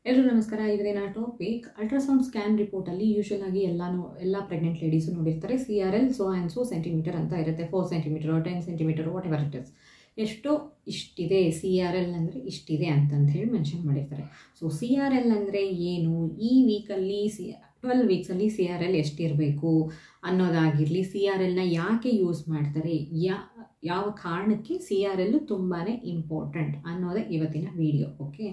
ಎಲ್ಲರೂ ನಮಸ್ಕಾರ. ಇವತ್ತಿನ ಟಾಪಿಕ್ ಅಲ್ಟ್ರಾಸೌಂಡ್ ಸ್ಕ್ಯಾನ್ ರಿಪೋರ್ಟಲ್ಲಿ ಯೂಶುವಲ್ ಆಗಿ ಎಲ್ಲ ಪ್ರೆಗ್ನೆಂಟ್ ಲೇಡೀಸು ನೋಡಿರ್ತಾರೆ. CRL so and so centimetre ಅಂತ ಇರುತ್ತೆ. 4 centimetre 10 centimetre whatever it is, ಎಷ್ಟೋ ಇಷ್ಟಿದೆ CRL ಅಂದರೆ ಇಷ್ಟಿದೆ ಅಂತಂತ ಹೇಳಿ ಮೆನ್ಷನ್ ಮಾಡಿರ್ತಾರೆ. ಸೊ CRL ಅಂದರೆ ಏನು, ಈ ವೀಕಲ್ಲಿ 12 ವೀಕ್ಸಲ್ಲಿ CRL ಎಷ್ಟಿರಬೇಕು ಅನ್ನೋದಾಗಿರಲಿ, CRLನ ಯಾಕೆ ಯೂಸ್ ಮಾಡ್ತಾರೆ, ಯಾವ ಕಾರಣಕ್ಕೆ CRL ತುಂಬಾ ಇಂಪಾರ್ಟೆಂಟ್ ಅನ್ನೋದೇ ಇವತ್ತಿನ ವಿಡಿಯೋ. ಓಕೆ,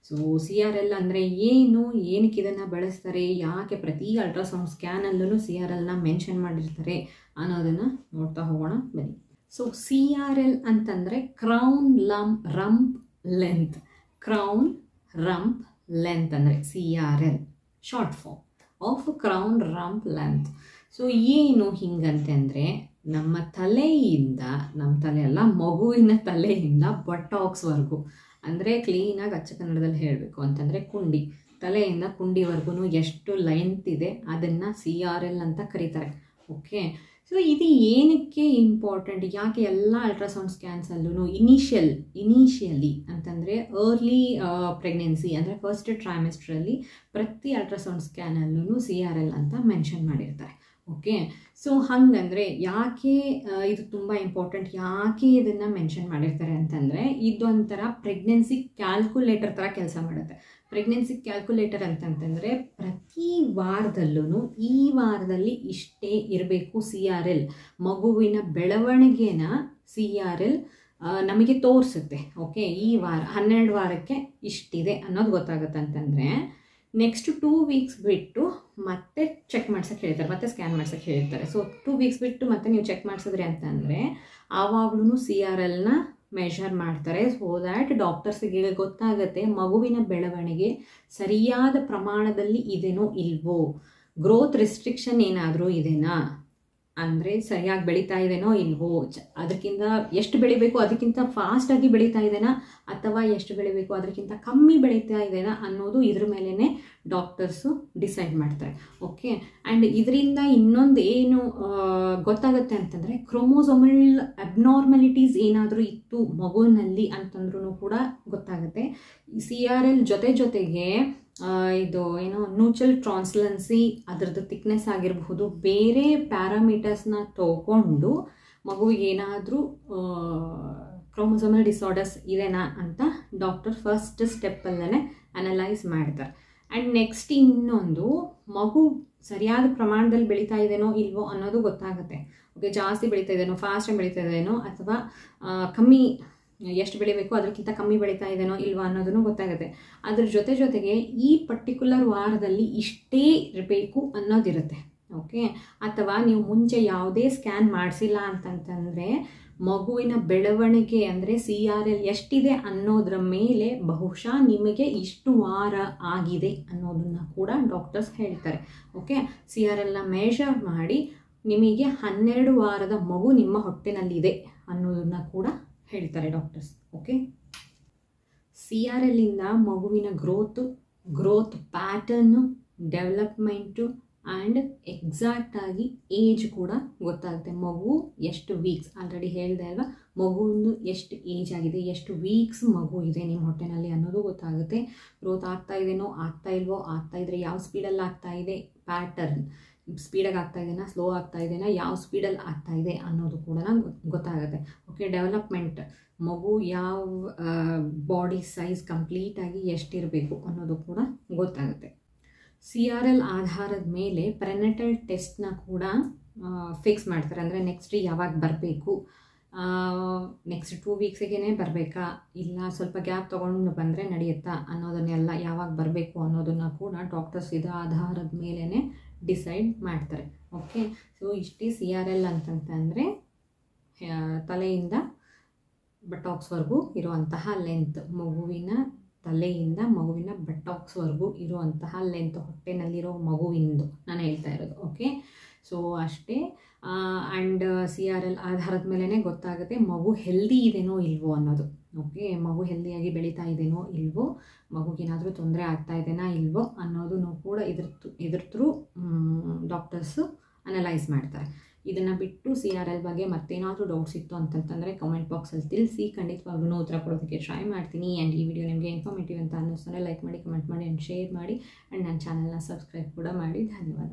ಸೊ CRL ಅಂದರೆ ಏನು, ಏನಕ್ಕೆ ಇದನ್ನು ಬಳಸ್ತಾರೆ, ಯಾಕೆ ಪ್ರತಿ ಅಲ್ಟ್ರಾಸೌಂಡ್ ಸ್ಕ್ಯಾನಲ್ಲೂ CRLನ ಮೆನ್ಷನ್ ಮಾಡಿರ್ತಾರೆ ಅನ್ನೋದನ್ನು ನೋಡ್ತಾ ಹೋಗೋಣ ಬನ್ನಿ. ಸೊ CRL ಅಂತಂದರೆ crown rump length. Crown rump length ಅಂದರೆ CRL short form of crown rump length. So ಏನು ಹಿಂಗಂತಂದರೆ ನಮ್ಮ ತಲೆಯಿಂದ, ನಮ್ಮ ತಲೆ ಅಲ್ಲ, ಮಗುವಿನ ತಲೆಯಿಂದ ಬಟಾಕ್ಸ್ವರೆಗೂ, ಅಂದರೆ ಕ್ಲೀನಾಗಿ ಅಚ್ಚ ಕನ್ನಡದಲ್ಲಿ ಹೇಳಬೇಕು ಅಂತಂದರೆ ಕುಂಡಿ, ತಲೆಯಿಂದ ಕುಂಡಿವರೆಗೂ ಎಷ್ಟು ಲೆಂತ್ ಇದೆ ಅದನ್ನು CRL ಅಂತ ಕರೀತಾರೆ. ಓಕೆ, ಸೊ ಇದು ಏನಕ್ಕೆ ಇಂಪಾರ್ಟೆಂಟ್, ಯಾಕೆ ಎಲ್ಲ ಅಲ್ಟ್ರಾಸೌಂಡ್ ಸ್ಕ್ಯಾನ್ಸಲ್ಲೂ ಇನಿಷಿಯಲಿ ಅಂತಂದರೆ ಅರ್ಲಿ ಪ್ರೆಗ್ನೆನ್ಸಿ ಅಂದರೆ ಫಸ್ಟ್ ಟ್ರೈಮೆಸ್ಟ್ರಲ್ಲಿ ಪ್ರತಿ ಅಲ್ಟ್ರಾಸೌಂಡ್ ಸ್ಕ್ಯಾನಲ್ಲೂ CRL ಅಂತ ಮೆನ್ಷನ್ ಮಾಡಿರ್ತಾರೆ. ಓಕೆ, ಸೊ ಹಾಗಂದರೆ ಯಾಕೆ ಇದು ತುಂಬ ಇಂಪಾರ್ಟೆಂಟ್, ಯಾಕೆ ಇದನ್ನು ಮೆನ್ಷನ್ ಮಾಡಿರ್ತಾರೆ ಅಂತಂದರೆ ಇದೊಂಥರ ಪ್ರೆಗ್ನೆನ್ಸಿ ಕ್ಯಾಲ್ಕುಲೇಟರ್ ಥರ ಕೆಲಸ ಮಾಡುತ್ತೆ. ಪ್ರೆಗ್ನೆನ್ಸಿ ಕ್ಯಾಲ್ಕುಲೇಟರ್ ಅಂತಂತಂದರೆ ಪ್ರತಿ ವಾರದಲ್ಲೂ ಈ ವಾರದಲ್ಲಿ ಇಷ್ಟೇ ಇರಬೇಕು CRL, ಮಗುವಿನ ಬೆಳವಣಿಗೆನ CRL ನಮಗೆ ತೋರಿಸುತ್ತೆ. ಓಕೆ, ಈ ವಾರ 12 ವಾರಕ್ಕೆ ಇಷ್ಟಿದೆ ಅನ್ನೋದು ಗೊತ್ತಾಗುತ್ತೆ ಅಂತಂದರೆ ನೆಕ್ಸ್ಟ್ 2 ವೀಕ್ಸ್ ಬಿಟ್ಟು ಮತ್ತೆ ಚೆಕ್ ಮಾಡ್ಸೋಕ್ಕೆ ಹೇಳ್ತಾರೆ, ಮತ್ತೆ ಸ್ಕ್ಯಾನ್ ಮಾಡ್ಸೋಕ್ಕೆ ಹೇಳ್ತಾರೆ. ಸೊ 2 ವೀಕ್ಸ್ ಬಿಟ್ಟು ಮತ್ತೆ ನೀವು ಚೆಕ್ ಮಾಡಿಸಿದ್ರಿ ಅಂತಂದರೆ ಆವಾಗ್ಲೂ CRLನ ಮೆಷರ್ ಮಾಡ್ತಾರೆ. ಸೊ ದ್ಯಾಟ್ ಡಾಕ್ಟರ್ಸಿಗೆ ಗೊತ್ತಾಗುತ್ತೆ ಮಗುವಿನ ಬೆಳವಣಿಗೆ ಸರಿಯಾದ ಪ್ರಮಾಣದಲ್ಲಿ ಇದೆನೋ ಇಲ್ವೋ, ಗ್ರೋತ್ ರಿಸ್ಟ್ರಿಕ್ಷನ್ ಏನಾದರೂ ಇದೆನಾ, ಅಂದರೆ ಸರಿಯಾಗಿ ಬೆಳೀತಾ ಇದೆನೋ ಇಲ್ವೋ, ಅದಕ್ಕಿಂತ ಎಷ್ಟು ಬೆಳಿಬೇಕು ಅದಕ್ಕಿಂತ ಫಾಸ್ಟಾಗಿ ಬೆಳೀತಾ ಇದೆನಾ, ಅಥವಾ ಎಷ್ಟು ಬೆಳಿಬೇಕು ಅದಕ್ಕಿಂತ ಕಮ್ಮಿ ಬೆಳೀತಾ ಇದೆನಾ ಅನ್ನೋದು ಇದ್ರ ಮೇಲೇ ಡಾಕ್ಟರ್ಸು ಡಿಸೈಡ್ ಮಾಡ್ತಾರೆ. ಓಕೆ, ಆ್ಯಂಡ್ ಇದರಿಂದ ಇನ್ನೊಂದು ಏನು ಗೊತ್ತಾಗುತ್ತೆ ಅಂತಂದರೆ ಕ್ರೋಮೋಸೋಮಲ್ ಅಬ್ನಾರ್ಮಲಿಟೀಸ್ ಏನಾದರೂ ಇತ್ತು ಮಗುವಿನಲ್ಲಿ ಅಂತಂದ್ರೂ ಕೂಡ ಗೊತ್ತಾಗುತ್ತೆ. CRL ಜೊತೆಗೆ ಇದು ಏನೋ ನ್ಯೂಚಲ್ ಟ್ರಾನ್ಸ್ಲನ್ಸಿ ಅದರದ್ದು ಥಿಕ್ನೆಸ್ ಆಗಿರಬಹುದು, ಬೇರೆ ಪ್ಯಾರಾಮೀಟರ್ಸ್ನ ತಗೊಂಡು ಮಗುವಿಗೆ ಏನಾದರೂ ಕ್ರೋಮೋಸೋಮಲ್ ಡಿಸಾರ್ಡರ್ಸ್ ಇದೆನಾ ಅಂತ ಡಾಕ್ಟರ್ ಫಸ್ಟ್ ಸ್ಟೆಪ್ಪಲ್ಲೇ ಅನಲೈಸ್ ಮಾಡ್ತಾರೆ. ಆ್ಯಂಡ್ ನೆಕ್ಸ್ಟ್ ಇನ್ನೊಂದು ಮಗು ಸರಿಯಾದ ಪ್ರಮಾಣದಲ್ಲಿ ಬೆಳೀತಾ ಇದೆನೋ ಇಲ್ವೋ ಅನ್ನೋದು ಗೊತ್ತಾಗುತ್ತೆ. ಓಕೆ, ಜಾಸ್ತಿ ಬೆಳೀತಾ ಇದೆನೋ, ಫಾಸ್ಟಾಗಿ ಬೆಳೀತಾ ಇದೆನೋ, ಅಥವಾ ಕಮ್ಮಿ, ಎಷ್ಟು ಬೆಳಿಬೇಕು ಅದಕ್ಕಿಂತ ಕಮ್ಮಿ ಬೆಳೀತಾ ಇದೆನೋ ಇಲ್ವೋ ಅನ್ನೋದನ್ನು ಗೊತ್ತಾಗುತ್ತೆ. ಅದ್ರ ಜೊತೆಗೆ ಈ ಪರ್ಟಿಕ್ಯುಲರ್ ವಾರದಲ್ಲಿ ಇಷ್ಟೇ ಇರಬೇಕು ಅನ್ನೋದಿರುತ್ತೆ. ಓಕೆ, ಅಥವಾ ನೀವು ಮುಂಚೆ ಯಾವುದೇ ಸ್ಕ್ಯಾನ್ ಮಾಡಿಸಿಲ್ಲ ಅಂತಂತಂದರೆ ಮಗುವಿನ ಬೆಳವಣಿಗೆ ಅಂದರೆ CRL ಎಷ್ಟಿದೆ ಅನ್ನೋದ್ರ ಮೇಲೆ ಬಹುಶಃ ನಿಮಗೆ ಇಷ್ಟು ವಾರ ಆಗಿದೆ ಅನ್ನೋದನ್ನು ಕೂಡ ಡಾಕ್ಟರ್ಸ್ ಹೇಳ್ತಾರೆ. ಓಕೆ, CRLನ ಮೆಷರ್ ಮಾಡಿ ನಿಮಗೆ 12 ವಾರದ ಮಗು ನಿಮ್ಮ ಹೊಟ್ಟೆನಲ್ಲಿದೆ ಅನ್ನೋದನ್ನು ಕೂಡ ಹೇಳ್ತಾರೆ ಡಾಕ್ಟರ್ಸ್. ಓಕೆ, CRLಯಿಂದ ಮಗುವಿನ ಗ್ರೋತ್ ಪ್ಯಾಟರ್ನು, ಡೆವಲಪ್ಮೆಂಟು ಆ್ಯಂಡ್ ಎಕ್ಸಾಕ್ಟಾಗಿ ಏಜ್ ಕೂಡ ಗೊತ್ತಾಗುತ್ತೆ. ಮಗು ಎಷ್ಟು ವೀಕ್ಸ್, ಆಲ್ರೆಡಿ ಹೇಳಿದೆ ಅಲ್ವಾ, ಮಗುವಿಂದು ಎಷ್ಟು ಏಜ್ ಆಗಿದೆ, ಎಷ್ಟು ವೀಕ್ಸ್ ಮಗು ಇದೆ ನಿಮ್ಮ ಹೊಟ್ಟೆನಲ್ಲಿ ಅನ್ನೋದು ಗೊತ್ತಾಗುತ್ತೆ. ಗ್ರೋತ್ ಆಗ್ತಾ ಇದೆನೋ, ಆಗ್ತಾ ಇಲ್ವೋ, ಆಗ್ತಾ ಇದ್ರೆ ಯಾವ ಸ್ಪೀಡಲ್ಲಿ ಆಗ್ತಾ ಇದೆ, ಪ್ಯಾಟರ್ನ್ ಸ್ಪೀಡಾಗಿ ಆಗ್ತಾ ಇದೆನಾ, ಸ್ಲೋ ಆಗ್ತಾ ಇದೆನಾ, ಯಾವ ಸ್ಪೀಡಲ್ಲಿ ಆಗ್ತಾ ಇದೆ ಅನ್ನೋದು ಕೂಡ ಗೊತ್ತಾಗುತ್ತೆ. ಓಕೆ, ಡೆವಲಪ್ಮೆಂಟ್, ಮಗು ಯಾವ ಬಾಡಿ ಸೈಜ್ ಕಂಪ್ಲೀಟಾಗಿ ಎಷ್ಟಿರಬೇಕು ಅನ್ನೋದು ಕೂಡ ಗೊತ್ತಾಗುತ್ತೆ. CRL ಆಧಾರದ ಮೇಲೆ ಪ್ರೆನೆಟಲ್ ಟೆಸ್ಟ್ನ ಕೂಡ ಫಿಕ್ಸ್ ಮಾಡ್ತಾರೆ. ಅಂದರೆ ನೆಕ್ಸ್ಟ್ ಯಾವಾಗ ಬರಬೇಕು, ನೆಕ್ಸ್ಟ್ 2 ವೀಕ್ಸಿಗೇ ಬರಬೇಕಾ, ಇಲ್ಲ ಸ್ವಲ್ಪ ಗ್ಯಾಪ್ ತೊಗೊಂಡು ಬಂದರೆ ನಡೆಯುತ್ತಾ ಅನ್ನೋದನ್ನೆಲ್ಲ, ಯಾವಾಗ ಬರಬೇಕು ಅನ್ನೋದನ್ನು ಕೂಡ ಡಾಕ್ಟರ್ಸ್ ಇದರ ಆಧಾರದ ಮೇಲೇ ಡಿಸೈಡ್ ಮಾಡ್ತಾರೆ. ಓಕೆ, ಸೊ ಇಷ್ಟೇ CRL ಅಂತಂತಂದರೆ ತಲೆಯಿಂದ ಬಟಾಕ್ಸ್ವರೆಗೂ ಇರುವಂತಹ ಲೆಂತ್, ಮಗುವಿನ ತಲೆಯಿಂದ ಮಗುವಿನ ಬಟಾಕ್ಸ್ವರೆಗೂ ಇರುವಂತಹ ಲೆಂತ್, ಹೊಟ್ಟೆನಲ್ಲಿರೋ ಮಗುವಿಂದು ನಾನು ಹೇಳ್ತಾ ಇರೋದು. ಓಕೆ, ಸೊ ಅಷ್ಟೇ. ಆ್ಯಂಡ್ CRL ಆಧಾರದ ಮೇಲೇ ಗೊತ್ತಾಗುತ್ತೆ ಮಗು ಹೆಲ್ದಿ ಇದೆನೋ ಇಲ್ವೋ ಅನ್ನೋದು. ಓಕೆ, ಮಗು ಹೆಲ್ದಿಯಾಗಿ ಬೆಳೀತಾ ಇದೆನೋ ಇಲ್ವೋ, ಮಗುಗೇನಾದರೂ ತೊಂದರೆ ಆಗ್ತಾ ಇದೆನಾ ಇಲ್ವೋ ಅನ್ನೋದನ್ನು ಕೂಡ ಇದ್ರ ಥ್ರೂ ಡಾಕ್ಟರ್ಸು ಅನಲೈಸ್ ಮಾಡ್ತಾರೆ. ಇದನ್ನು ಬಿಟ್ಟು CRL ಬಗ್ಗೆ ಮತ್ತೇನಾದರೂ ಡೌಟ್ಸ್ ಇತ್ತು ಅಂತಂತಂದರೆ ಕಮೆಂಟ್ ಬಾಕ್ಸಲ್ಲಿ ತಿಳಿಸಿ, ಖಂಡಿತವಾಗ್ಲೂ ಉತ್ತರ ಕೊಡೋದಕ್ಕೆ ಟ್ರೈ ಮಾಡ್ತೀನಿ. ಆ್ಯಂಡ್ ಈ ವಿಡಿಯೋ ನಿಮಗೆ ಇನ್ಫಾರ್ಮೇಟಿವ್ ಅಂತ ಅನ್ನಿಸ್ತಂದರೆ ಲೈಕ್ ಮಾಡಿ, ಕಮೆಂಟ್ ಮಾಡಿ ಆ್ಯಂಡ್ ಶೇರ್ ಮಾಡಿ. ಆ್ಯಂಡ್ ನನ್ನ ಚಾನಲ್ನ ಸಬ್ಸ್ಕ್ರೈಬ್ ಕೂಡ ಮಾಡಿ. ಧನ್ಯವಾದ.